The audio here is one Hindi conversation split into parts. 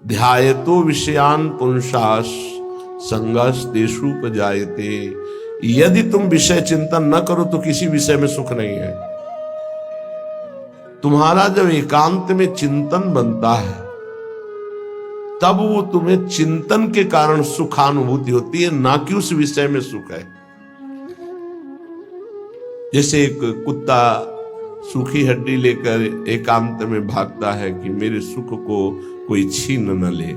ध्यायतो विषयान पुंसास संगस तेषुपजायते। यदि तुम विषय चिंतन न करो तो किसी विषय में सुख नहीं है। तुम्हारा जब एकांत में चिंतन बनता है तब वो तुम्हें चिंतन के कारण सुखानुभूति होती है, ना कि उस विषय में सुख है। जैसे एक कुत्ता सूखी हड्डी लेकर एकांत में भागता है कि मेरे सुख को कोई छीन न ले,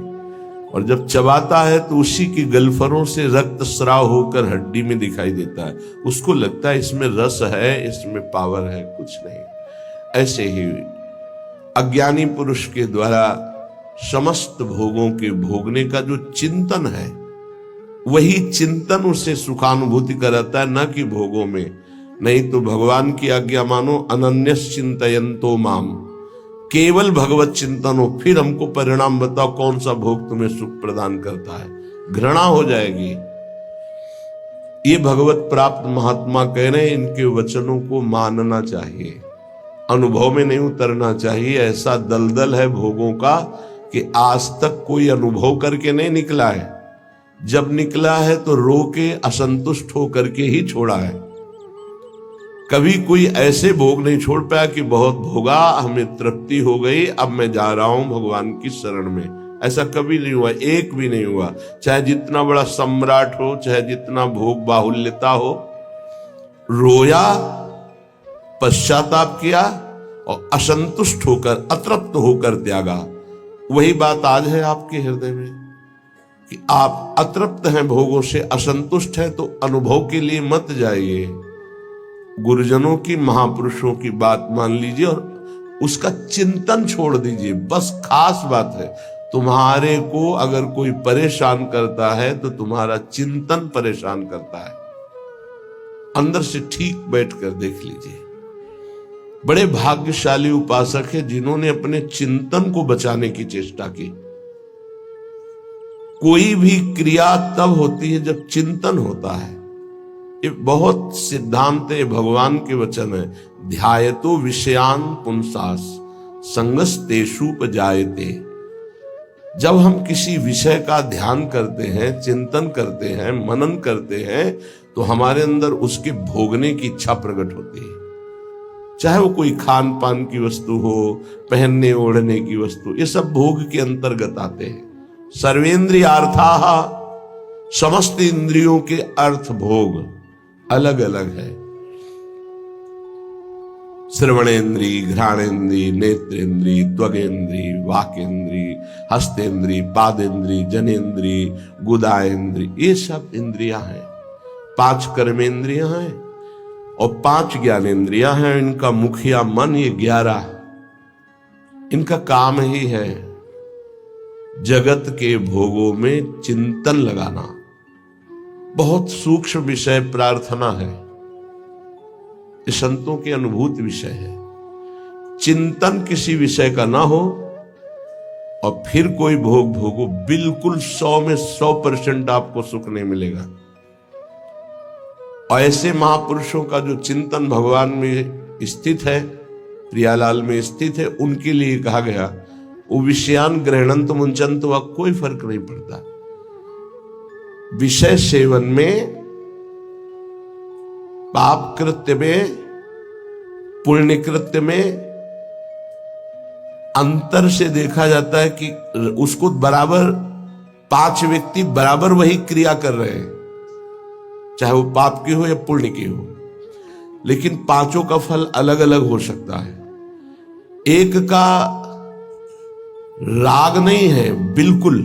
और जब चबाता है तो उसी की गलफरों से रक्त स्राव होकर हड्डी में दिखाई देता है। उसको लगता है इसमें रस है, इसमें पावर है, कुछ नहीं। ऐसे ही अज्ञानी पुरुष के द्वारा समस्त भोगों के भोगने का जो चिंतन है, वही चिंतन उसे सुखानुभूति कराता है, न कि भोगों में। नहीं तो भगवान की आज्ञा मानो, अनन्यस चिंतयन्तो माम, केवल भगवत चिंतन हो, फिर हमको परिणाम बताओ कौन सा भोग तुम्हें सुख प्रदान करता है। घृणा हो जाएगी। ये भगवत प्राप्त महात्मा कह रहे हैं, इनके वचनों को मानना चाहिए, अनुभव में नहीं उतरना चाहिए। ऐसा दलदल है भोगों का कि आज तक कोई अनुभव करके नहीं निकला है। जब निकला है तो रो के असंतुष्ट होकर के ही छोड़ा है। कभी कोई ऐसे भोग नहीं छोड़ पाया कि बहुत भोगा, हमें तृप्ति हो गई, अब मैं जा रहा हूं भगवान की शरण में। ऐसा कभी नहीं हुआ, एक भी नहीं हुआ। चाहे जितना बड़ा सम्राट हो, चाहे जितना भोग बाहुल्यता हो, रोया, पश्चाताप किया और असंतुष्ट होकर, अतृप्त होकर त्यागा। वही बात आज है आपके हृदय में कि आप अतृप्त हैं, भोगों से असंतुष्ट हैं, तो अनुभव के लिए मत जाइए। गुरुजनों की, महापुरुषों की बात मान लीजिए और उसका चिंतन छोड़ दीजिए। बस खास बात है, तुम्हारे को अगर कोई परेशान करता है तो तुम्हारा चिंतन परेशान करता है। अंदर से ठीक बैठकर देख लीजिए। बड़े भाग्यशाली उपासक है जिन्होंने अपने चिंतन को बचाने की चेष्टा की। कोई भी क्रिया तब होती है जब चिंतन होता है। ये बहुत सिद्धांत है, भगवान के वचन है। ध्यायतो विषयान पुंसास संगस तेषुपजायते। जब हम किसी विषय का ध्यान करते हैं, चिंतन करते हैं, मनन करते हैं, तो हमारे अंदर उसके भोगने की इच्छा प्रकट होती है। चाहे वो कोई खान पान की वस्तु हो, पहनने ओढ़ने की वस्तु, ये सब भोग के अंतर्गत आते हैं। सर्वेंद्रियार्थाः, समस्त इंद्रियों के अर्थ भोग अलग अलग है। श्रवणेन्द्री, घ्राणेन्द्री, नेत्रेन्द्री, त्वगेन्द्री, वाकेन्द्री, हस्तेन्द्री, पादेन्द्री, जनेन्द्री, गुदाएन्द्री, ये सब इंद्रियां हैं। 5 कर्मेंद्रियां हैं और 5 ज्ञानेन्द्रियां हैं। इनका मुखिया मन, ये 11, इनका काम ही है जगत के भोगों में चिंतन लगाना। बहुत सूक्ष्म विषय प्रार्थना है, ये संतों के अनुभूत विषय है। चिंतन किसी विषय का ना हो और फिर कोई भोग भोगो, बिल्कुल 100 में 100% आपको सुख नहीं मिलेगा। और ऐसे महापुरुषों का जो चिंतन भगवान में स्थित है, प्रियालाल में स्थित है, उनके लिए कहा गया वो विषयान गृह्णन्त मुंचन्त, वह कोई फर्क नहीं पड़ता। विषय सेवन में, पाप कृत्य में, पुण्य कृत्य में अंतर से देखा जाता है कि उसको बराबर 5 व्यक्ति बराबर वही क्रिया कर रहे हैं, चाहे वो पाप की हो या पुण्य की हो, लेकिन 5 का फल अलग अलग हो सकता है। एक का राग नहीं है, बिल्कुल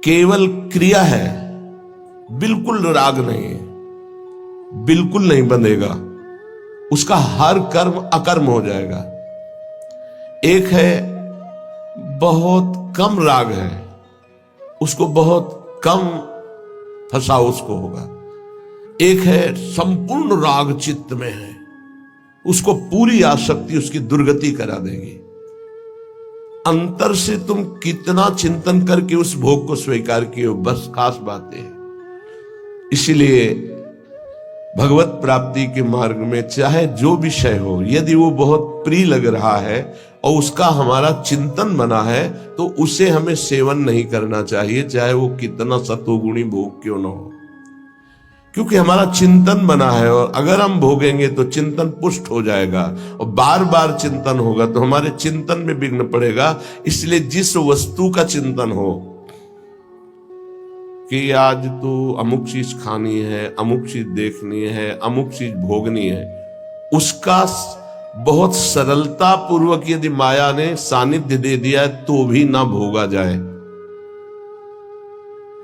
केवल क्रिया है, बिल्कुल राग नहीं है, बिल्कुल नहीं बंधेगा, उसका हर कर्म अकर्म हो जाएगा। एक है बहुत कम राग है, उसको बहुत कम फंसाओ उसको होगा। एक है संपूर्ण राग चित्त में है, उसको पूरी आसक्ति उसकी दुर्गति करा देगी। अंतर से तुम कितना चिंतन करके उस भोग को स्वीकार किए हो, बस खास बात है। इसलिए भगवत प्राप्ति के मार्ग में चाहे जो विषय हो, यदि वो बहुत प्रिय लग रहा है, और उसका हमारा चिंतन बना है, तो उसे हमें सेवन नहीं करना चाहिए, चाहे वो कितना सतोगुणी भोग क्यों ना हो, क्योंकि हमारा चिंतन बना है। और अगर हम भोगेंगे तो चिंतन पुष्ट हो जाएगा, और बार बार चिंतन होगा तो हमारे चिंतन में विघ्न पड़ेगा। इसलिए जिस वस्तु का चिंतन हो कि आज तो अमुक चीज खानी है, अमुक चीज देखनी है, अमुक चीज भोगनी है, उसका बहुत सरलता पूर्वक यदि माया ने सानिध्य दे दिया है तो भी ना भोगा जाए,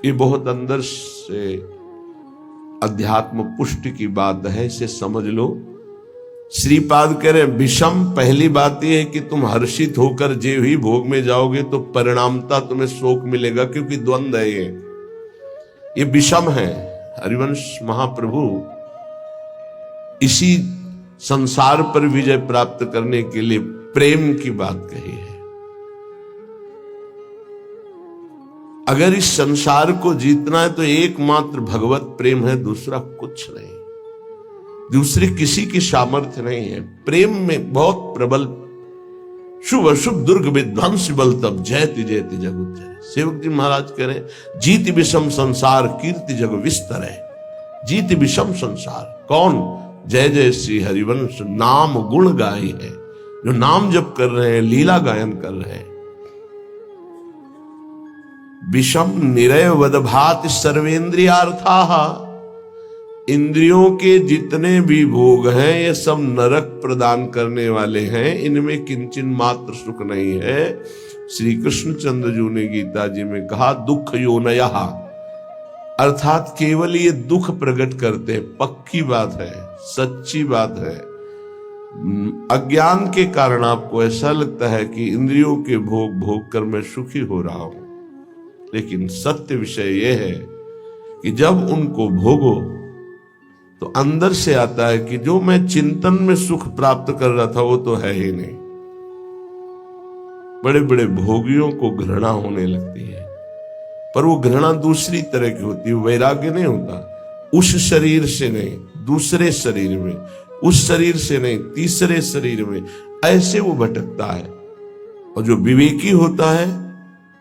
ये बहुत अंदर से अध्यात्म पुष्टि की बात है, इसे समझ लो। श्रीपाद कह रहे विषम, पहली बात यह है कि तुम हर्षित होकर जे ही भोग में जाओगे तो परिणामता तुम्हें शोक मिलेगा, क्योंकि द्वंद्व है ये विषम है। हरिवंश महाप्रभु इसी संसार पर विजय प्राप्त करने के लिए प्रेम की बात कही है। अगर इस संसार को जीतना है तो एकमात्र भगवत प्रेम है, दूसरा कुछ नहीं, दूसरी किसी की सामर्थ्य नहीं है। प्रेम में बहुत प्रबल शुभ अशुभ दुर्ग विध्वंस बल तब जयति जयति जग उज्जय। सेवक जी महाराज कह रहे जीति विषम संसार कीर्ति जग विस्तर है। जीति विषम संसार कौन? जय जय श्री हरिवंश नाम गुण गाई है, जो नाम जप कर रहे हैं, लीला गायन कर रहे हैं। विषम निरय वदभाति सर्वेन्द्रियार्थाः, इंद्रियों के जितने भी भोग हैं ये सब नरक प्रदान करने वाले हैं, इनमें किंचन मात्र सुख नहीं है। श्री कृष्णचंद्र जी ने गीता जी में कहा दुख योनयः, अर्थात केवल ये दुख प्रकट करते हैं। पक्की बात है, सच्ची बात है। अज्ञान के कारण आपको ऐसा लगता है कि इंद्रियों के भोग भोग कर मैं सुखी हो रहा हूं, लेकिन सत्य विषय यह है कि जब उनको भोगो तो अंदर से आता है कि जो मैं चिंतन में सुख प्राप्त कर रहा था वो तो है ही नहीं। बड़े बड़े भोगियों को घृणा होने लगती है, पर वो घृणा दूसरी तरह की होती है, वैराग्य नहीं होता। उस शरीर से नहीं, दूसरे शरीर में, उस शरीर से नहीं, तीसरे शरीर में, ऐसे वो भटकता है। और जो विवेकी होता है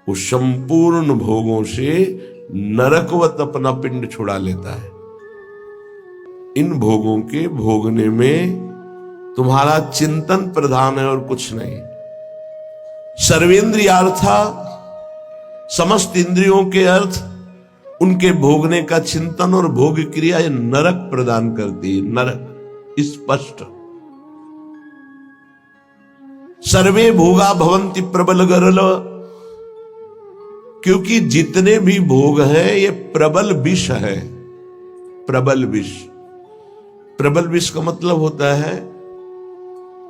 वो संपूर्ण भोगों से नरकवत अपना पिंड छुड़ा लेता है। इन भोगों के भोगने में तुम्हारा चिंतन प्रधान है और कुछ नहीं। सर्वेंद्रियार्था, समस्त इंद्रियों के अर्थ, उनके भोगने का चिंतन और भोग क्रिया ये नरक प्रदान करती है। नरक स्पष्ट। सर्वे भोगा भवंति प्रबल गरल, क्योंकि जितने भी भोग हैं ये प्रबल विष है। प्रबल विष, प्रबल विष का मतलब होता है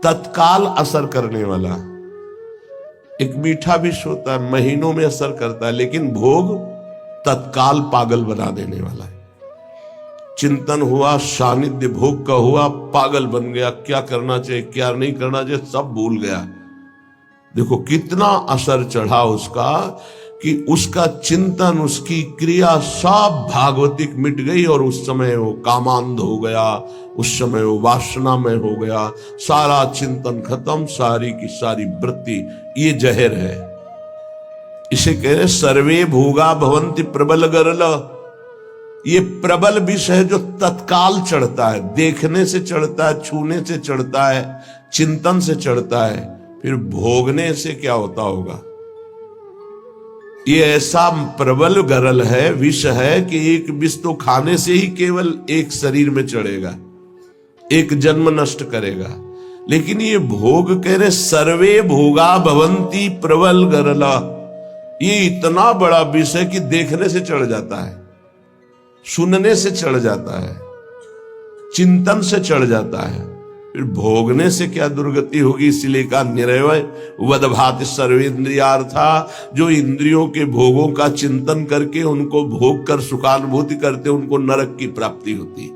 तत्काल असर करने वाला। एक मीठा विष होता है, महीनों में असर करता है, लेकिन भोग तत्काल पागल बना देने वाला है। चिंतन हुआ, सानिध्य भोग का हुआ, पागल बन गया, क्या करना चाहिए क्या नहीं करना चाहिए सब भूल गया। देखो कितना असर चढ़ा उसका, कि उसका चिंतन, उसकी क्रिया सब भागवतिक मिट गई, और उस समय वो कामांध हो गया, उस समय वो वासना में हो गया, सारा चिंतन खत्म, सारी की सारी वृत्ति। ये जहर है, इसे कह रहे सर्वे भोगा भवंति प्रबल गरल। ये प्रबल विष है जो तत्काल चढ़ता है, देखने से चढ़ता है, छूने से चढ़ता है, चिंतन से चढ़ता है, फिर भोगने से क्या होता होगा। ये ऐसा प्रबल गरल है, विष है, कि एक विष तो खाने से ही केवल एक शरीर में चढ़ेगा, एक जन्म नष्ट करेगा। लेकिन ये भोग कह रहे सर्वे भोगा भवंती प्रबल गरला, ये इतना बड़ा विष है कि देखने से चढ़ जाता है, सुनने से चढ़ जाता है, चिंतन से चढ़ जाता है, फिर भोगने से क्या दुर्गति होगी। इसलिए कहा निरवय वदभाति सर्वेन्द्रियार्था, जो इंद्रियों के भोगों का चिंतन करके उनको भोग कर सुखानुभूति करते उनको नरक की प्राप्ति होती।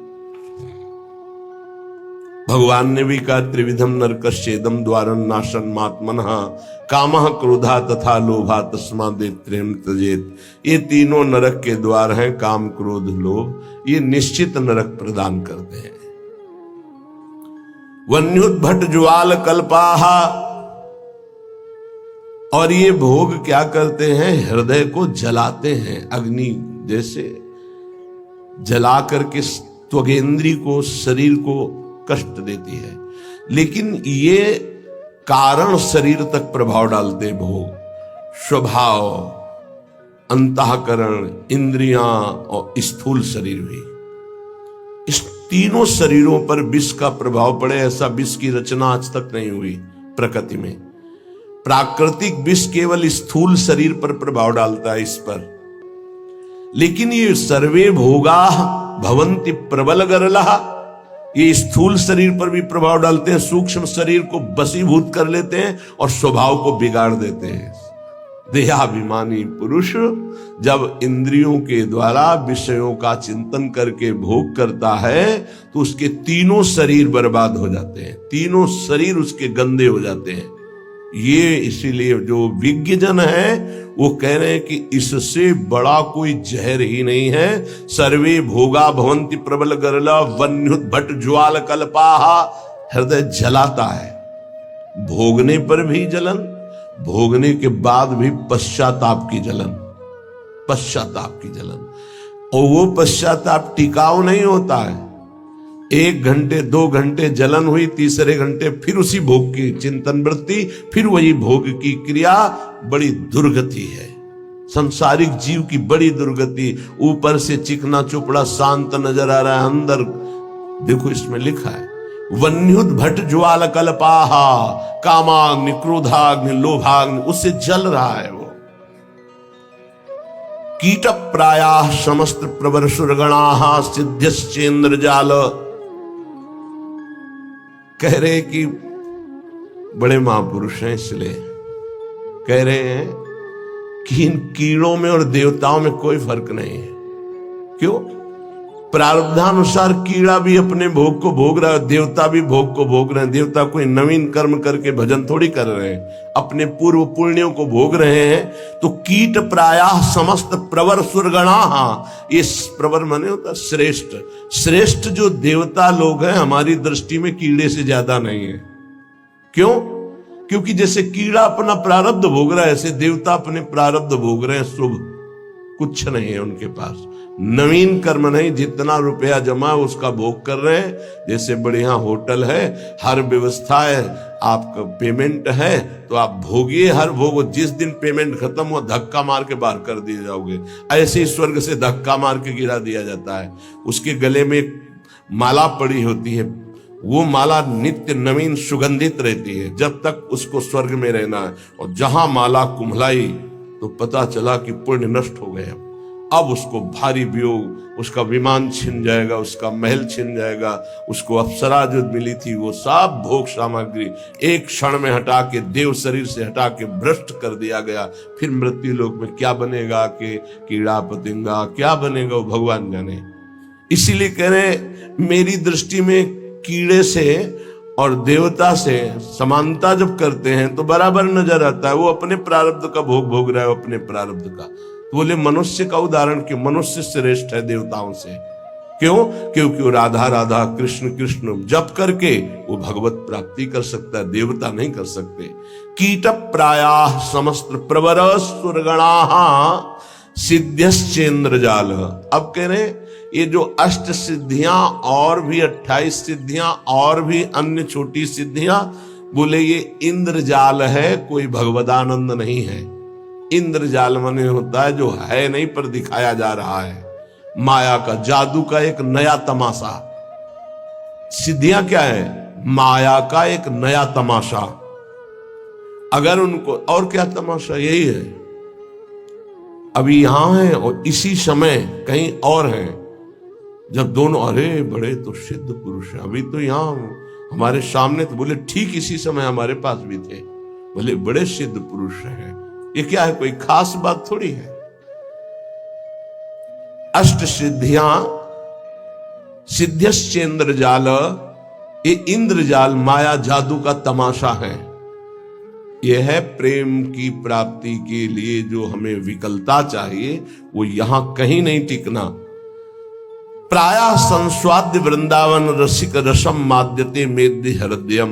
भगवान ने भी कहा त्रिविधम नरकश्चेदम द्वारं नाशन मात्मनः कामः क्रोधा तथा लोभा तस्मादेत्रेम त्यजेत। ये तीनों नरक के द्वार हैं, काम क्रोध लोभ, ये निश्चित नरक प्रदान करते हैं। वन्युद्भट ज्वाल कल्पाहा, और ये भोग क्या करते हैं, हृदय को जलाते हैं, अग्नि जैसे जला करके त्वगेंद्री को, शरीर को कष्ट देती है। लेकिन ये कारण शरीर तक प्रभाव डालते भोग, स्वभाव, अंतःकरण, इंद्रियां और स्थूल शरीर भी। इस तीनों शरीरों पर विष का प्रभाव पड़े, ऐसा विष की रचना आज तक नहीं हुई प्रकृति में। प्राकृतिक विष केवल स्थूल शरीर पर प्रभाव डालता है, इस पर। लेकिन ये सर्वे भोगा भवंति प्रबल गरलहा, ये स्थूल शरीर पर भी प्रभाव डालते हैं, सूक्ष्म शरीर को वशीभूत कर लेते हैं और स्वभाव को बिगाड़ देते हैं। देहाभिमानी पुरुष जब इंद्रियों के द्वारा विषयों का चिंतन करके भोग करता है तो उसके तीनों शरीर बर्बाद हो जाते हैं, तीनों शरीर उसके गंदे हो जाते हैं। ये इसीलिए जो विज्ञजन है वो कह रहे हैं कि इससे बड़ा कोई जहर ही नहीं है। सर्वे भोगा भवंति प्रबल गरला वन्युत भट ज्वाल कल्पाहा, हृदय जलाता है, भोगने पर भी जलन, भोगने के बाद भी पश्चाताप की जलन, पश्चाताप की जलन। और वो पश्चाताप टिकाऊ नहीं होता है। 1 घंटे 2 घंटे जलन हुई, तीसरे घंटे फिर उसी भोग की चिंतन वृत्ति, फिर वही भोग की क्रिया। बड़ी दुर्गति है संसारिक जीव की, बड़ी दुर्गति। ऊपर से चिकना चुपड़ा शांत नजर आ रहा है, अंदर देखो इसमें लिखा है वन्युत भट ज्वाल कल्पाहा, कामाग्नि, क्रोधाग्नि, लोभाग्नि, उससे जल रहा है वो। कीट प्रायाः समस्त प्रवर सुरगणाः सिद्ध्यश्चेन्द्र जाल, कह रहे कि बड़े महापुरुष हैं, इसलिए कह रहे हैं कि इन कीड़ों में और देवताओं में कोई फर्क नहीं है। क्यों? प्रारब्धानुसार कीड़ा भी अपने भोग को भोग रहा है, देवता भी भोग को भोग रहे हैं। देवता कोई नवीन कर्म करके भजन थोड़ी कर रहे हैं, अपने पूर्व पुण्यों को भोग रहे हैं। तो कीट प्रायः समस्त प्रवर सुरगणाः, ये प्रवर माने होता श्रेष्ठ, श्रेष्ठ जो देवता लोग हैं हमारी दृष्टि में कीड़े से ज्यादा नहीं है। क्यों? क्योंकि जैसे कीड़ा अपना प्रारब्ध भोग रहा है, ऐसे देवता अपने प्रारब्ध भोग रहे हैं। शुभ कुछ नहीं है उनके पास, नवीन कर्म नहीं, जितना रुपया जमा उसका भोग कर रहे हैं। जैसे बढ़िया होटल है, हर व्यवस्था है, आपका पेमेंट है तो आप भोगिए हर भोग। जिस दिन पेमेंट खत्म हो धक्का मार के बाहर कर दिए जाओगे। ऐसे ही स्वर्ग से धक्का मार के गिरा दिया जाता है। उसके गले में एक माला पड़ी होती है, वो माला नित्य नवीन सुगंधित रहती है जब तक उसको स्वर्ग में रहना है। और जहां माला कुम्हलाई तो पता चला कि पुण्य नष्ट हो गया। अब उसको भारी वियोग, उसका विमान छिन जाएगा, उसका महल छिन जाएगा, उसको अप्सरा जो मिली थी वो सब भोग सामग्री एक क्षण में हटा के, देव शरीर से हटा के भ्रष्ट कर दिया गया। फिर मृत्यु लोक में क्या बनेगा कि कीड़ा पतिंगा क्या बनेगा वो भगवान जाने। इसीलिए कह रहे मेरी दृष्टि में कीड़े से और देवता से समानता जब करते हैं तो बराबर नजर आता है। वो अपने प्रारब्ध का भोग भोग रहा है, अपने प्रारब्ध का। तो बोले मनुष्य का उदाहरण क्यों? मनुष्य श्रेष्ठ है देवताओं से। क्यों? क्योंकि वो राधा राधा कृष्ण कृष्ण जप करके वो भगवत प्राप्ति कर सकता है, देवता नहीं कर सकते। कीट प्रायाः समस्त प्रवर सुरगणाः सिद्ध्यश्चेन्द्र जाल। अब कह रहे ये जो अष्ट सिद्धियां और भी 28 सिद्धियां और भी अन्य छोटी सिद्धियां, बोले ये इंद्रजाल है, कोई भगवदानंद नहीं है। इंद्रजाल माने होता है जो है नहीं पर दिखाया जा रहा है, माया का, जादू का एक नया तमाशा। सिद्धियां क्या है? माया का एक नया तमाशा। अगर उनको और क्या तमाशा, यही है अभी यहां है और इसी समय कहीं और है। जब दोनों अरे बड़े तो सिद्ध पुरुष हैं, अभी तो यहां हमारे सामने, तो बोले ठीक इसी समय हमारे पास भी थे, बोले बड़े सिद्ध पुरुष हैं। ये क्या है? कोई खास बात थोड़ी है। अष्ट सिद्धियां सिद्ध्यश्चेन्द्र जाल, ये इंद्रजाल माया जादू का तमाशा है। यह है प्रेम की प्राप्ति के लिए जो हमें विकलता चाहिए वो यहां कहीं नहीं टिकना। प्रायः संस्वाद्य वृंदावन रसिक रसम माद्यते मेद्य हृदयम।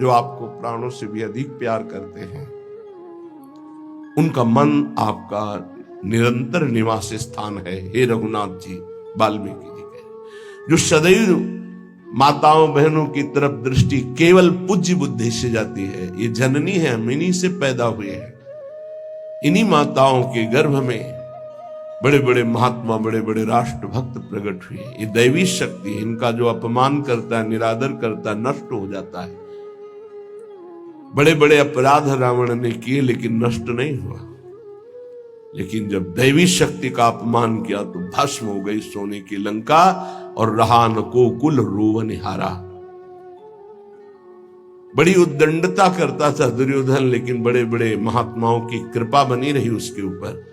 जो आपको प्राणों से भी अधिक प्यार करते हैं, उनका मन आपका निरंतर निवास स्थान है। हे रघुनाथ जी, वाल्मीकि जी कहे, जो सदैव माताओं बहनों की तरफ दृष्टि केवल पूज्य बुद्धि से जाती है। ये जननी है, हम इन्हीं से पैदा हुए हैं। इन्हीं माताओं के गर्भ में बड़े बड़े महात्मा, बड़े बड़े राष्ट्र भक्त प्रकट हुए। ये दैवी शक्ति है। इनका जो अपमान करता है, निरादर करता है, नष्ट हो जाता है। बड़े बड़े अपराध रावण ने किए लेकिन नष्ट नहीं हुआ। लेकिन जब दैवी शक्ति का अपमान किया तो भस्म हो गई सोने की लंका, और रहा न को कुल रोवन हारा। बड़ी उद्दंडता करता था दुर्योधन, लेकिन बड़े बड़े महात्माओं की कृपा बनी रही उसके ऊपर।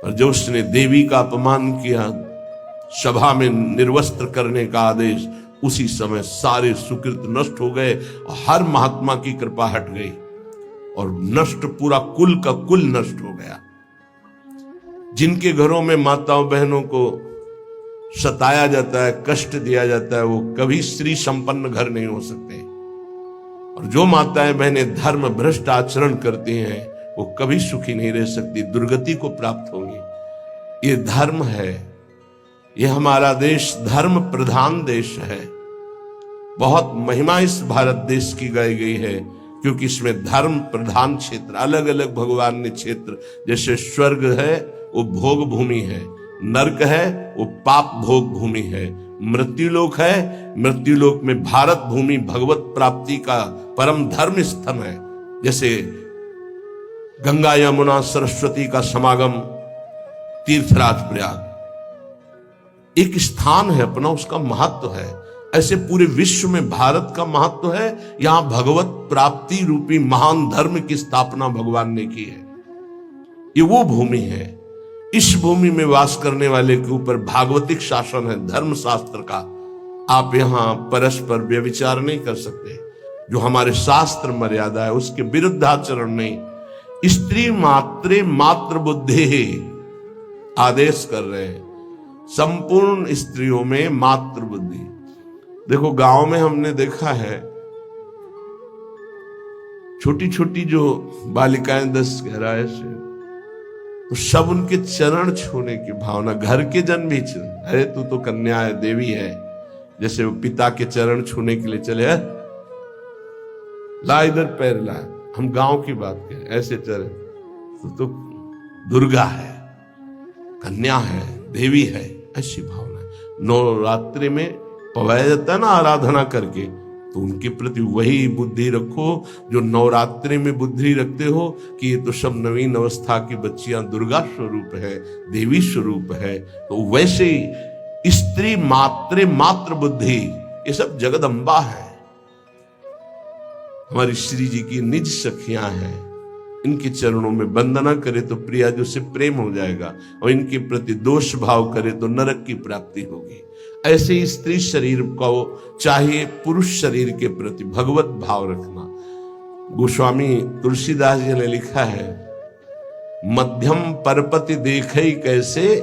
और जो उसने देवी का अपमान किया, सभा में निर्वस्त्र करने का आदेश, उसी समय सारे सुकृत नष्ट हो गए और हर महात्मा की कृपा हट गई और नष्ट, पूरा कुल का कुल नष्ट हो गया। जिनके घरों में माताओं बहनों को सताया जाता है, कष्ट दिया जाता है, वो कभी स्त्री संपन्न घर नहीं हो सकते। और जो माताएं बहनें धर्म भ्रष्ट आचरण करती हैं, वो कभी सुखी नहीं रह सकती, दुर्गति को प्राप्त होंगी। ये धर्म है, ये हमारा देश धर्म प्रधान देश है। बहुत महिमा इस भारत देश की गाई गई है, क्योंकि इसमें धर्म प्रधान क्षेत्र, अलग अलग भगवान ने क्षेत्र, जैसे स्वर्ग है वो भोग भूमि है, नरक है वो पाप भोग भूमि है, मृत्युलोक है, मृत्युलोक में भारत भूमि भगवत प्राप्ति का परम धर्म स्थल है। जैसे गंगा यमुना सरस्वती का समागम तीर्थराज प्रयाग एक स्थान है अपना, उसका महत्व है। ऐसे पूरे विश्व में भारत का महत्व है। यहां भगवत प्राप्ति रूपी महान धर्म की स्थापना भगवान ने की है। ये वो भूमि है। इस भूमि में वास करने वाले के ऊपर भागवतिक शासन है, धर्म शास्त्र का। आप यहां परस्पर व्यभिचार नहीं कर सकते, जो हमारे शास्त्र मर्यादा है उसके विरुद्ध आचरण नहीं। स्त्री मात्रे मात्र बुद्धि आदेश कर रहे हैं, संपूर्ण स्त्रियों में मात्र बुद्धि। देखो गांव में हमने देखा है, छोटी छोटी जो बालिकाएं 10-11 से, तो सब उनके चरण छूने की भावना, घर के जन भी, अरे तू तो कन्या है, देवी है, जैसे वो पिता के चरण छूने के लिए चले, ला इधर पैर ला, हम गांव की बात करें, ऐसे चले तो दुर्गा है, कन्या है, देवी है, ऐसी भावना। नवरात्रि में पवाया जाता है ना आराधना करके, तो उनके प्रति वही बुद्धि रखो जो नवरात्रि में बुद्धि रखते हो कि ये तो सब नवीन अवस्था की बच्चियां दुर्गा स्वरूप है, देवी स्वरूप है। तो वैसे ही स्त्री मात्रे मात्र बुद्धि, ये सब जगदम्बा है, हमारी श्री जी की निज सखियां हैं। इनके चरणों में वंदना करे तो प्रिया जो से प्रेम हो जाएगा, और इनके प्रति दोष भाव करे तो नरक की प्राप्ति होगी। ऐसे ही स्त्री शरीर को चाहिए पुरुष शरीर के प्रति भगवत भाव रखना। गोस्वामी तुलसीदास जी ने लिखा है, मध्यम परपति देखई कैसे,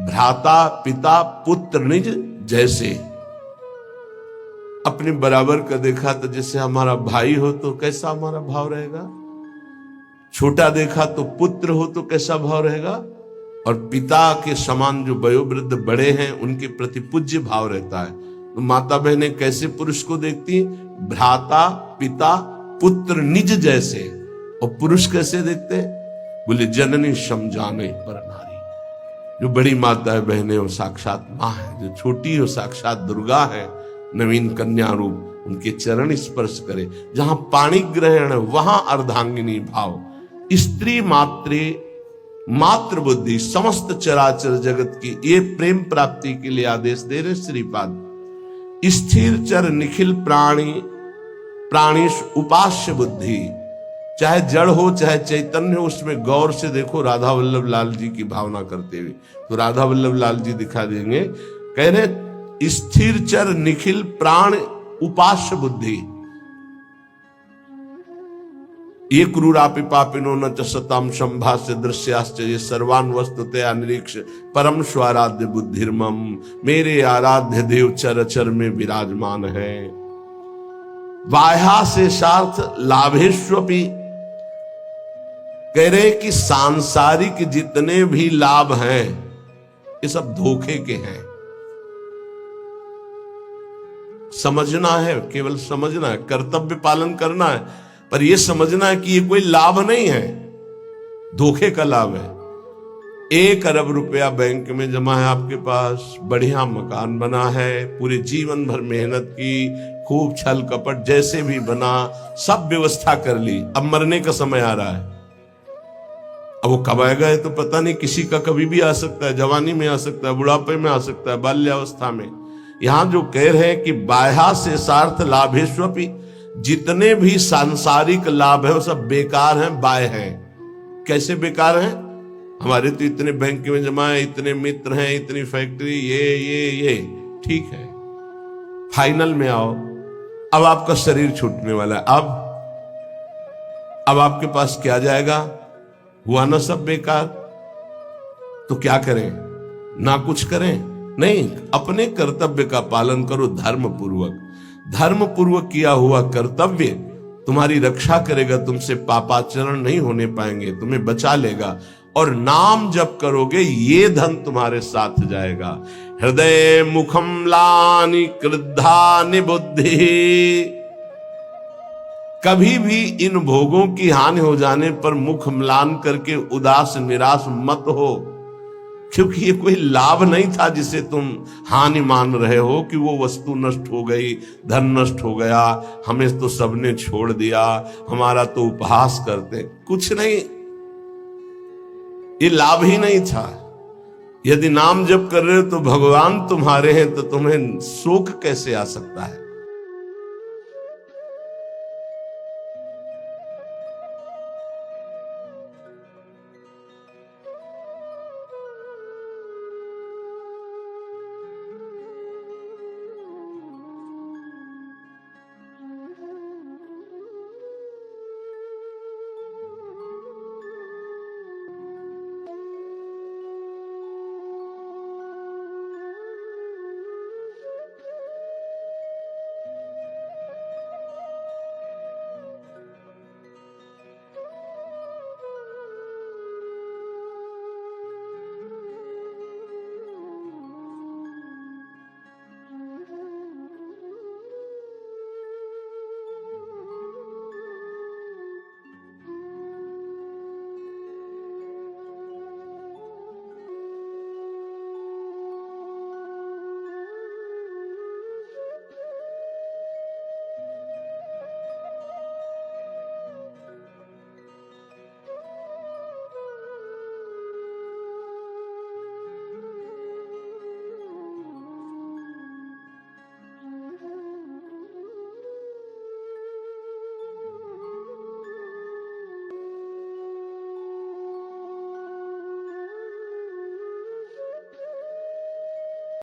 भ्राता पिता पुत्र निज जैसे। अपने बराबर का देखा तो जैसे हमारा भाई हो तो कैसा हमारा भाव रहेगा, छोटा देखा तो पुत्र हो तो कैसा भाव रहेगा, और पिता के समान जो वयोवृद्ध बड़े हैं उनके प्रति पूज्य भाव रहता है। तो माता बहनें कैसे पुरुष को देखती हैं, भ्राता पिता पुत्र निज जैसे। और पुरुष कैसे देखते हैं, बोले जननी समझाने पर नारी। जो बड़ी माता है बहनें वो साक्षात माँ है, जो छोटी हो साक्षात दुर्गा है, नवीन कन्या रूप। उनके चरण स्पर्श करे, जहां पाणी ग्रहण है वहां अर्धांगिनी भाव। स्त्री मात्रे मात्र बुद्धि, समस्त चराचर जगत की ये प्रेम प्राप्ति के लिए आदेश दे रहे श्रीपाद। स्थिर चर निखिल प्राणी प्राणीश उपास्य बुद्धि, चाहे जड़ हो चाहे चैतन्य हो, उसमें गौर से देखो। राधा वल्लभ लाल जी की भावना करते हुए, तो राधा वल्लभ लाल जी दिखा देंगे, कह रहे स्थिर चर निखिल प्राण उपास्य बुद्धि। ये क्रूरापि पापिनो न च सताम संभाष्य दृश्याश्च ये सर्वान वस्तुतया निरीक्ष परम स्वाराध्य बुद्धिर्मम। मेरे आराध्य देव चर चर में विराजमान है। बाह्या से सार्थ लाभेष्वपि, कह रहे कि सांसारिक जितने भी लाभ हैं ये सब धोखे के हैं। समझना है, केवल समझना है, कर्तव्य पालन करना है, पर यह समझना है कि ये कोई लाभ नहीं है, धोखे का लाभ है। 1 अरब रुपया बैंक में जमा है आपके पास, बढ़िया मकान बना है, पूरे जीवन भर मेहनत की, खूब छल कपट जैसे भी बना, सब व्यवस्था कर ली, अब मरने का समय आ रहा है। अब वो कब आएगा ये तो पता नहीं, किसी का कभी भी आ सकता है, जवानी में आ सकता है, बुढ़ापे में आ सकता है, बाल्यावस्था में। यहां जो कह रहे हैं कि बाह्या से सार्थ लाभेष्वपि, जितने भी सांसारिक लाभ है वो सब बेकार हैं, बाह्य हैं। कैसे बेकार हैं? हमारे तो इतने बैंक में जमा है, इतने मित्र हैं, इतनी फैक्ट्री, ये ठीक है। फाइनल में आओ, अब आपका शरीर छूटने वाला है, अब आपके पास क्या जाएगा? हुआ ना सब बेकार। तो क्या करें? ना कुछ करें? नहीं, अपने कर्तव्य का पालन करो धर्म पूर्वक। धर्म पूर्वक किया हुआ कर्तव्य तुम्हारी रक्षा करेगा, तुमसे पापाचरण नहीं होने पाएंगे, तुम्हें बचा लेगा। और नाम जप करोगे ये धन तुम्हारे साथ जाएगा। हृदय मुखम लानि क्रुद्धानि बुद्धि, कभी भी इन भोगों की हानि हो जाने पर मुख म्लान करके उदास निराश मत हो, क्योंकि ये कोई लाभ नहीं था जिसे तुम हानि मान रहे हो कि वो वस्तु नष्ट हो गई, धन नष्ट हो गया, हमें तो सबने छोड़ दिया, हमारा तो उपहास करते। कुछ नहीं, ये लाभ ही नहीं था। यदि नाम जप कर रहे हो तो भगवान तुम्हारे हैं, तो तुम्हें शोक कैसे आ सकता है?